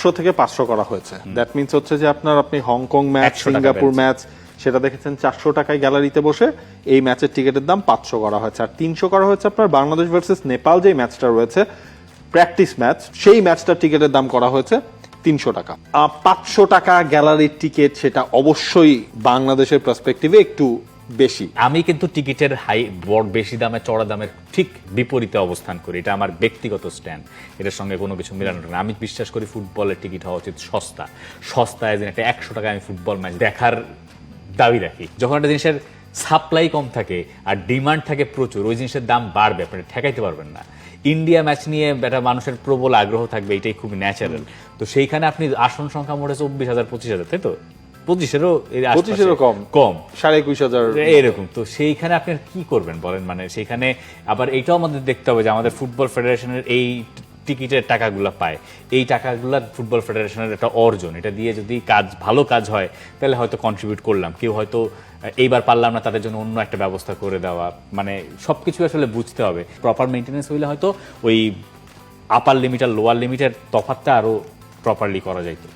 400 থেকে 500 করা হয়েছে। দ্যাট মিন্স হচ্ছে যে আপনি হংকং ম্যাচ, সিঙ্গাপুর ম্যাচ সেটা দেখেছেন 400 টাকায় গ্যালারিতে বসে, এই ম্যাচের টিকিটের দাম 500 করা হয়েছে। আর 300 করা হয়েছে আপনার বাংলাদেশ ভার্সেস নেপাল যে ম্যাচটা রয়েছে প্র্যাকটিস ম্যাচ, সেই ম্যাচটার টিকিটের দাম করা হয়েছে 300 টাকা। 500 টাকা গ্যালারির টিকিট, সেটা অবশ্যই বাংলাদেশের পার্সপেক্টিভে একটু বেশি। আমি কিন্তু টিকিটের বড় বেশি দামে চড়া দামের ঠিক বিপরীতে অবস্থান করি, এটা আমার ব্যক্তিগত স্ট্যান্ড, এটার সঙ্গে কোনো কিছু মেলানো না। আমি বিশ্বাস করি ফুটবলের টিকিট হওয়া উচিত সস্তা এজ একটা 100 টাকা আমি ফুটবল ম্যাচ দেখার দাবি রাখি। যখন একটা জিনিসের সাপ্লাই কম থাকে আর ডিমান্ড থাকে প্রচুর, ওই জিনিসের দাম বাড়বে, আপনি ঠেকাইতে পারবেন না। ইন্ডিয়া ম্যাচ নিয়ে একটা মানুষের প্রবল আগ্রহ থাকবে, এটাই খুবই ন্যাচারাল। তো সেইখানে আপনি আসন সংখ্যা মোটে 24,000 25,000, তাই তো 25,000 কম 21,500 এরকম। তো সেইখানে আপনি কি করবেন বলেন? মানে সেইখানে আবার এইটাও আমাদের দেখতে হবে যে আমাদের ফুটবল ফেডারেশনের এই টিকিটের টাকাগুলো পায়, এই টাকাগুলো ফুটবল ফেডারেশনের একটা অর্জন। এটা দিয়ে যদি ভালো কাজ হয় তাহলে হয়তো কন্ট্রিবিউট করলাম, কেউ হয়তো এইবার পারলাম না, তাদের জন্য অন্য একটা ব্যবস্থা করে দেওয়া। মানে সবকিছু আসলে বুঝতে হবে। প্রপার মেইনটেনেন্স হইলে হয়তো ওই আপার লিমিট আর লোয়ার লিমিটের তফাৎটা আরো প্রপারলি করা যাইতো।